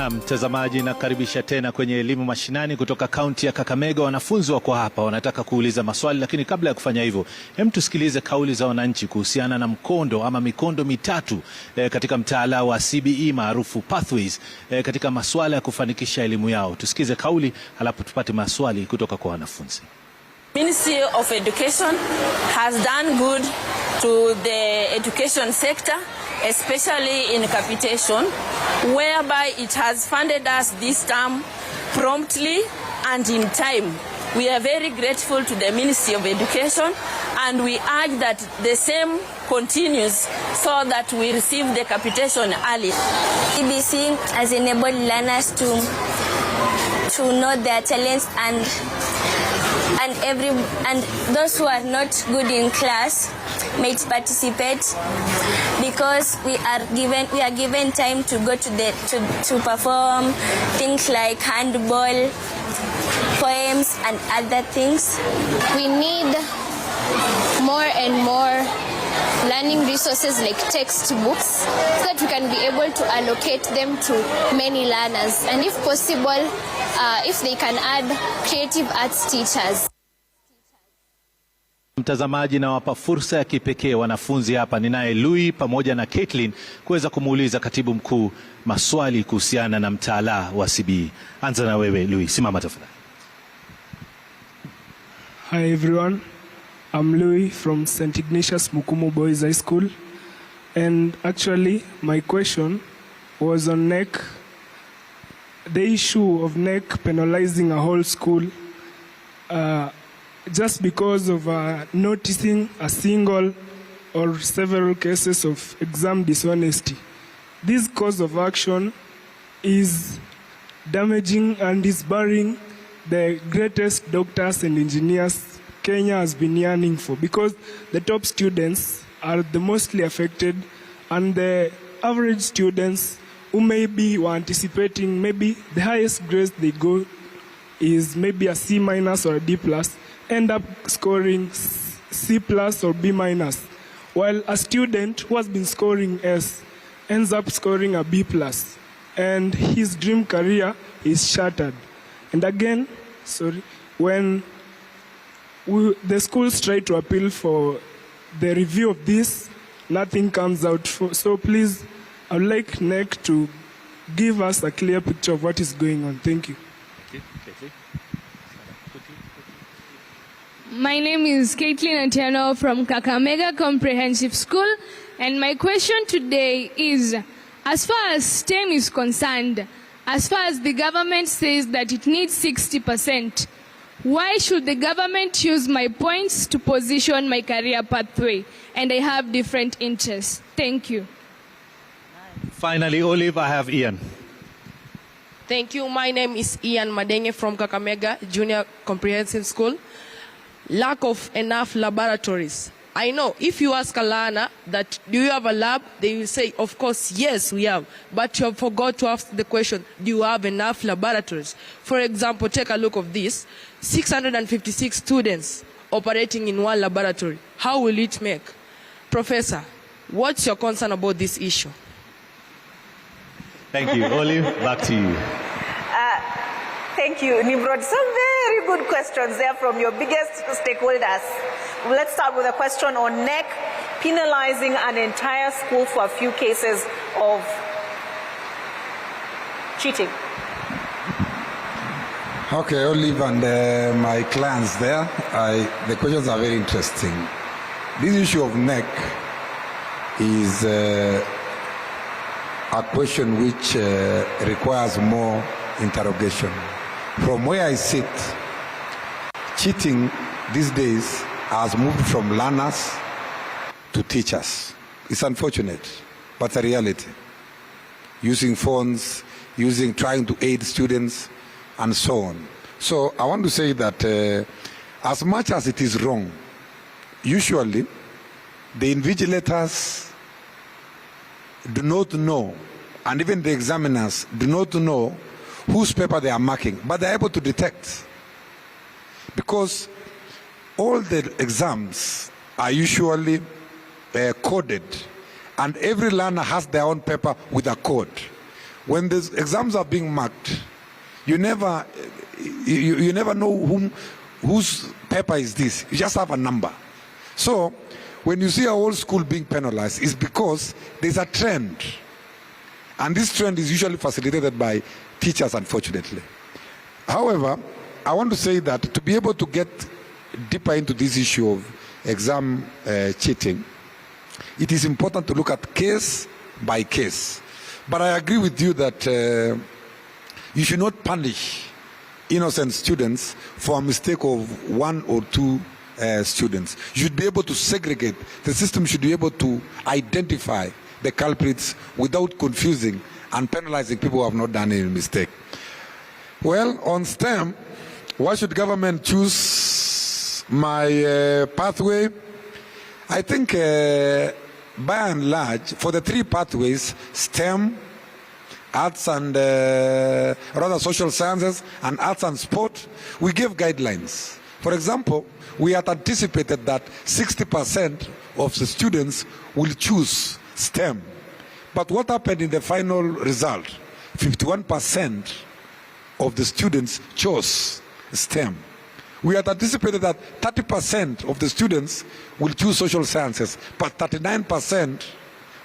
Mtazamaji, nakaribisha tena kwenye Elimu Mashinani kutoka kaunti ya Kakamega. Wanafunzi wako hapa wanataka kuuliza maswali, lakini kabla ya kufanya hivyo, hem, tusikilize kauli za wananchi kuhusiana na mkondo ama mikondo mitatu katika mtaala wa CBE maarufu Pathways katika masuala ya kufanikisha elimu yao. Tusikize kauli halafu tupate maswali kutoka kwa wanafunzi. Ministry of Education has done good to the education sector, especially in capitation, whereby it has funded us this term promptly and in time. We are very grateful to the Ministry of Education, and we urge that the same continues so that we receive the capitation early. CBC has enabled learners to know their talents and those who are not good in class may participate, because we are given time to go to perform things like handball, poems and other things. We need more and more learning resources like textbooks so that we can be able to allocate them to many learners, and if possible, if they can add creative arts teachers. Mtazamaji, na wapa fursa ya kipekee wanafunzi hapa. Ninaye Louis pamoja na Caitlin kuweza kumuuliza katibu mkuu maswali kuhusiana na mtaala wa CBE. Anza na wewe Louis, simama tafadhali. Hi everyone, I'm Louis from St. Ignatius Mukumu Boys High School, and actually my question was on NEC, the issue of NEC penalizing a whole school just because of noticing a single or several cases of exam dishonesty. This cause of action is damaging and is burying the greatest doctors and engineers Kenya has been yearning for, because the top students are the mostly affected, and the average students who maybe were anticipating maybe the highest grades they go is maybe a C- or a D+, end up scoring C+ or B-, while a student who has been scoring S ends up scoring a B+, and his dream career is shattered. And again, when the schools try to appeal for the review of this, nothing comes out. So please, I would like NEC to give us a clear picture of what is going on. Thank you. My name is Caitlin Atiano from Kakamega Comprehensive School, and my question today is, as far as STEM is concerned, as far as the government says that it needs 60%, why should the government use my points to position my career pathway? And I have different interests. Thank you. Finally, Olive, I have Ian. Thank you. My name is Ian Madenge from Kakamega Junior Comprehensive School. Lack of enough laboratories. I know if you ask a learner that, do you have a lab? They will say, of course, yes, we have. But you have forgot to ask the question, do you have enough laboratories? For example, take a look of this. 656 students operating in one laboratory. How will it make? Professor, what's your concern about this issue? Thank you. Olive, back to you. Thank you, Nimrod. Some very good questions there from your biggest stakeholders. Let's start with a question on NEC penalizing an entire school for a few cases of cheating. Okay, Olive and my clients there, the questions are very interesting. This issue of NEC is a question which requires more interrogation. From where I sit, cheating these days has moved from learners to teachers. It's unfortunate, but a reality. Using phones, trying to aid students, and so on. So I want to say that as much as it is wrong, usually the invigilators do not know, and even the examiners do not know whose paper they are marking, but they're able to detect. Because all the exams are usually coded, and every learner has their own paper with a code. when the exams are being marked, you never know whose paper is this. You just have a number. So when you see a whole school being penalized, it's because there's a trend. And this trend is usually facilitated by teachers, unfortunately. However, I want to say that to be able to get deeper into this issue of exam cheating, it is important to look at case by case. But I agree with you that you should not punish innocent students for a mistake of one or two students. You should be able to segregate. The system should be able to identify the culprits without confusing and penalizing people who have not done any mistake. Well, on STEM, why should government choose my pathway? I think by and large, for the three pathways, STEM, arts and rather social sciences, and arts and sport, we give guidelines. For example, we had anticipated that 60% of the students will choose STEM. But what happened in the final result? 51% of the students chose STEM. We had anticipated that 30% of the students will choose social sciences, but 39%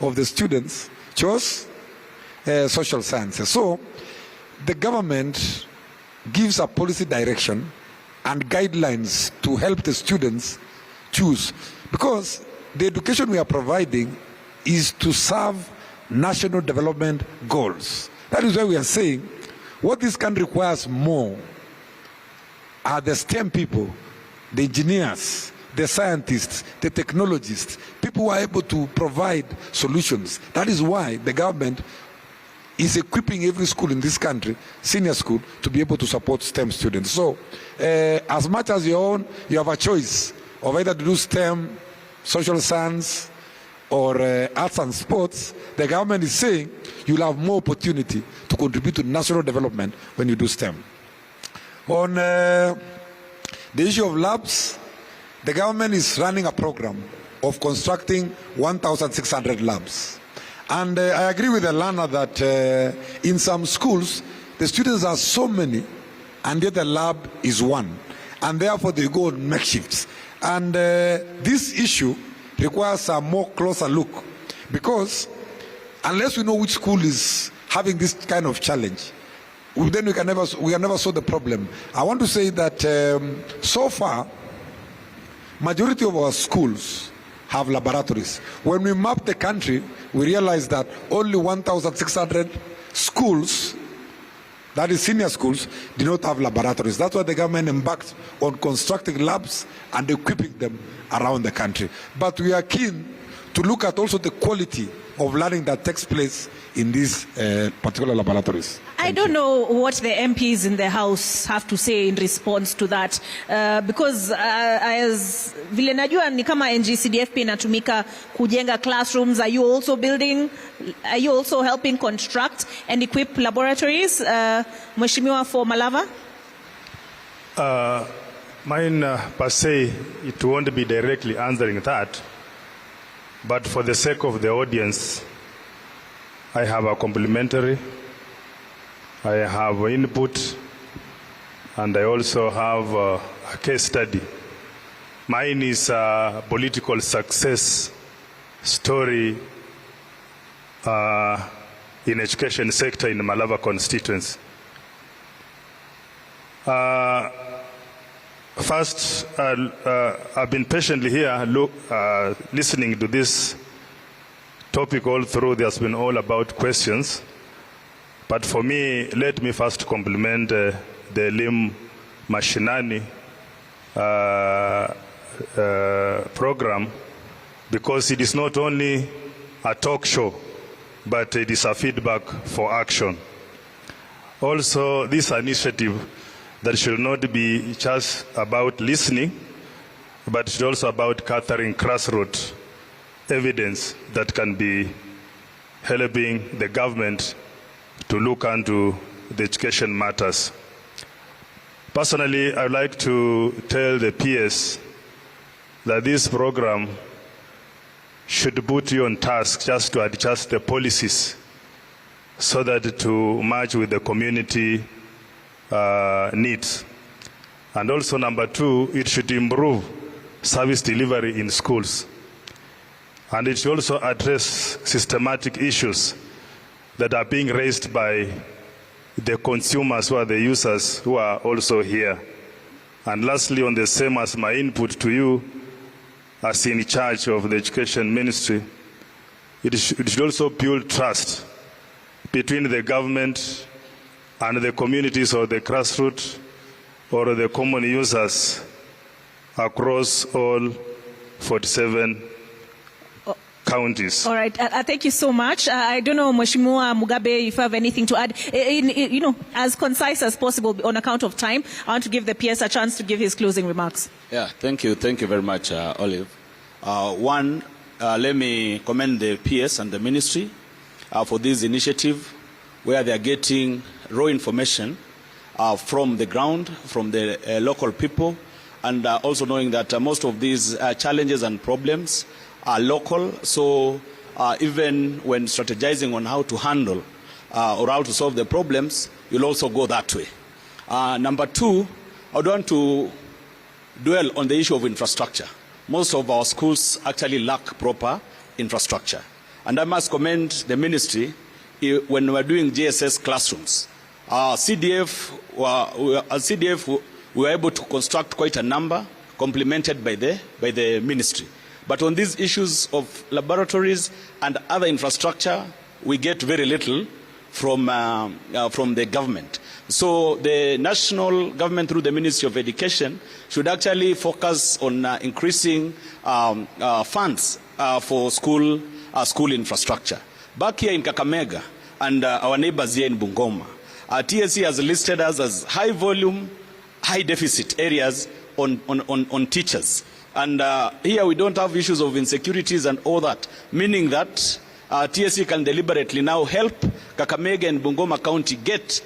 of the students chose social sciences. So the government gives a policy direction and guidelines to help the students choose, because the education we are providing is to serve national development goals. That is why we are saying what this country requires more are the STEM people, the engineers, the scientists, the technologists, people who are able to provide solutions. That is why the government is equipping every school in this country, senior school, to be able to support STEM students. So as much as you have a choice of either to do STEM, social science, or arts and sports. The government is saying you'll have more opportunity to contribute to national development when you do STEM. On the issue of labs, the government is running a program of constructing 1,600 labs. And I agree with the learner that in some schools, the students are so many, and yet the lab is one. And therefore, they go on makeshifts. And this issue requires a more closer look, because unless we know which school is having this kind of challenge, then we can never solve the problem. I want to say that so far, majority of our schools have laboratories. When we map the country, we realize that only 1,600 schools, that is senior schools, do not have laboratories. That's why the government embarked on constructing labs and equipping them around the country. But we are keen to look at also the quality of learning that takes place in these particular laboratories. I don't know what the MPs in the House have to say in response to that, because as vile najua ni kama NGCDF inatumika kujenga classrooms. Are you also helping construct and equip laboratories, Mheshimiwa for Malava? Mine per se, it won't be directly answering that, but for the sake of the audience, I have a complimentary, I have input, and I also have a case study. Mine is a political success story in education sector in Malava constituency. First, I've been patiently here listening to this topic all through. There's been all about questions. But for me, let me first compliment the Elimu Mashinani program, because it is not only a talk show, but it is a feedback for action. Also, this initiative that should not be just about listening, but it's also about gathering grassroots evidence that can be helping the government to look into the education matters. Personally, I'd like to tell the PS that this program should put you on task just to adjust the policies so that to match with the community needs. And also number two, it should improve service delivery in schools. And it should also address systematic issues that are being raised by the consumers who are the users who are also here. And lastly, on the same as my input to you, as in charge of the Education Ministry, it should also build trust between the government and the communities or the grassroots or the common users across all 47 counties. All right. Thank you so much. I don't know, Mheshimiwa Mugabe, if you have anything to add. As concise as possible on account of time. I want to give the PS a chance to give his closing remarks. Yeah, thank you. Thank you very much, Olive. Let me commend the PS and the ministry for this initiative where they are getting raw information from the ground, from the local people, and also knowing that most of these challenges and problems are local. So even when strategizing on how to handle or how to solve the problems, you'll also go that way. Number two, I would want to dwell on the issue of infrastructure. Most of our schools actually lack proper infrastructure. And I must commend the ministry when we're doing JSS classrooms. CDF we were able to construct quite a number, complemented by the ministry. But on these issues of laboratories and other infrastructure, we get very little from the government. So the national government through the Ministry of Education should actually focus on increasing funds for school infrastructure. Back here in Kakamega and our neighbors here in Bungoma, TSC has listed us as high volume, high deficit areas on teachers. And here we don't have issues of insecurities and all that, meaning that TSC can deliberately now help Kakamega and Bungoma County get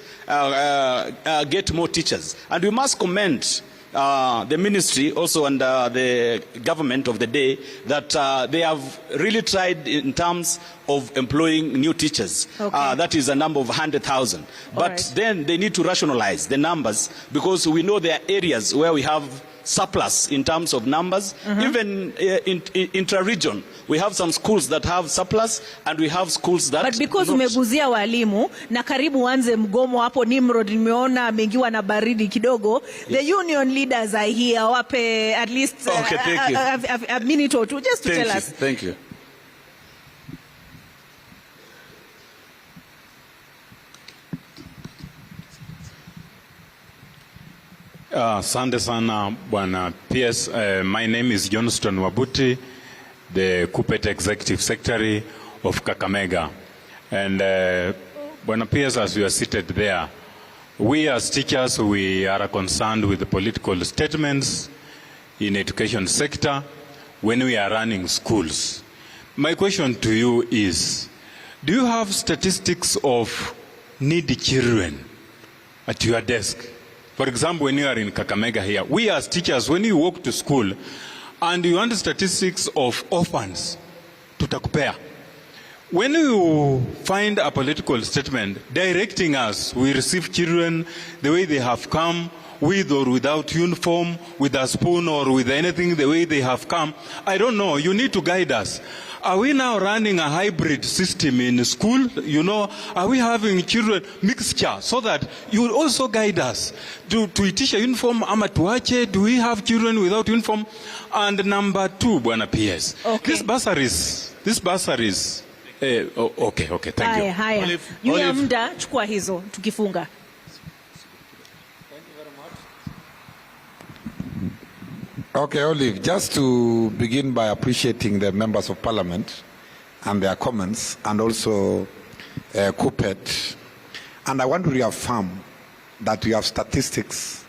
more teachers. And we must commend the ministry also and the government of the day that they have really tried in terms of employing new teachers. Okay. That is a number of 100,000. But then they need to rationalize the numbers, because we know there are areas where we have surplus in terms of numbers. Even intra-region, we have some schools that have surplus and we have schools that But because umeguzia walimu na karibu wanze mgomo hapo Nimrod, nimeona mengiwa na baridi kidogo. The union leaders are here, wape at least a minute or two just to tell us. Thank you. Asante sana Bwana PS. My name is Johnston Wabuti, the Kupet Executive Secretary of Kakamega. And Bwana PS, as you are seated there, we as teachers, we are concerned with the political statements in education sector when we are running schools. My question to you is, do you have statistics of needy children at your desk? For example, when you are in Kakamega here, we as teachers, when you walk to school and you want statistics of orphans, tutakupea. When you find a political statement directing us, we receive children the way they have come, with or without uniform, with a spoon or with anything, the way they have come, I don't know, you need to guide us. Are we now running a hybrid system in school? You know, are we having children mixture so that you will also guide us? To teach a uniform ama tuache? Do we have children without uniform? And number two, Bwana PS, this bursaries, okay, thank you. Haya. Juu ya muda, chukua hizo, tukifunga. Okay, Olive, just to begin by appreciating the members of parliament and their comments, and also Kupet. And I want to reaffirm that we have statistics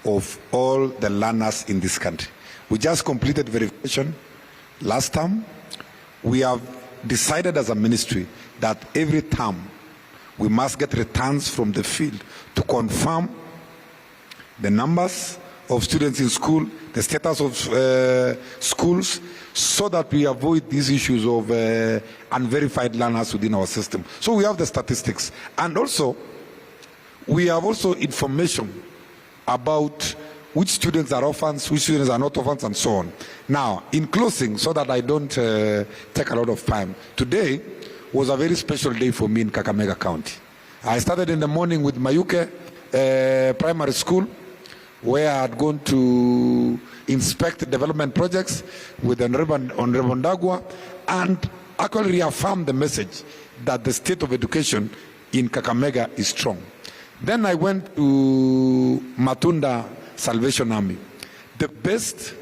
of all the learners in this country. We just completed verification last term. We have decided as a ministry that every term we must get returns from the field to confirm the numbers of students in school, the status of schools, so that we avoid these issues of unverified learners within our system. So we have the statistics. And also, we have also information about which students are orphans, which students are not orphans, and so on. Now, in closing, so that I don't take a lot of time, today was a very special day for me in Kakamega County. I started in the morning with Mayuke Primary School, where I had gone to inspect development projects with Honorable Ndagwa and actually reaffirm the message that the state of education in Kakamega is strong. Then I went to Matunda Salvation Army. The best,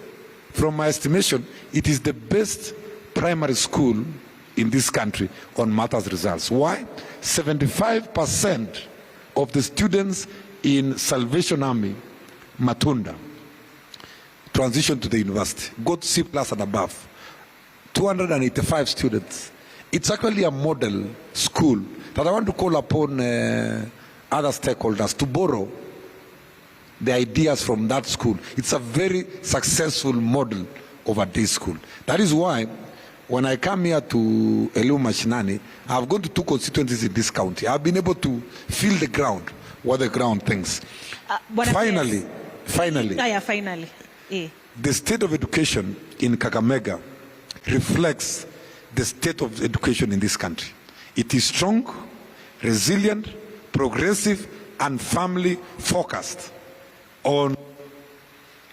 from my estimation, it is the best primary school in this country on matters results. Why? 75% of the students in Salvation Army, Matunda, transitioned to the university, got C+ and above. 285 students. It's actually a model school that I want to call upon other stakeholders to borrow the ideas from that school. It's a very successful model of a day school. That is why when I come here to Elimu Mashinani, I've gone to 2 constituencies in this county. I've been able to feel the ground, what the ground thinks. Finally, the state of education in Kakamega reflects the state of education in this country. It is strong, resilient, progressive, and family focused on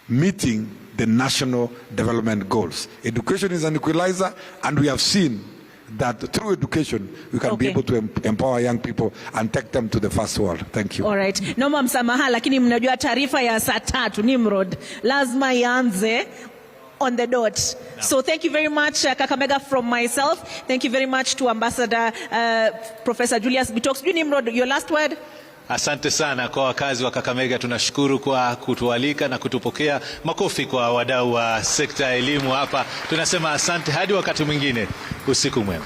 meeting the national development goals. Education is an equalizer, and we have seen that through education we can be able to empower young people and take them to the first world. Thank you. All right. Naomba msamaha, lakini mnajua taarifa ya saa 3 Nimrod lazima ianze on the dot. No. So thank you very much, Kakamega, from myself. Thank you very much to Ambassador Professor Julius Bitox. Nimrod, your last word? Asante sana kwa wakazi wa Kakamega, tunashukuru kwa kutualika na kutupokea. Makofi kwa wadau wa sekta ya elimu hapa. Tunasema asante hadi wakati mwingine. Usiku mwema.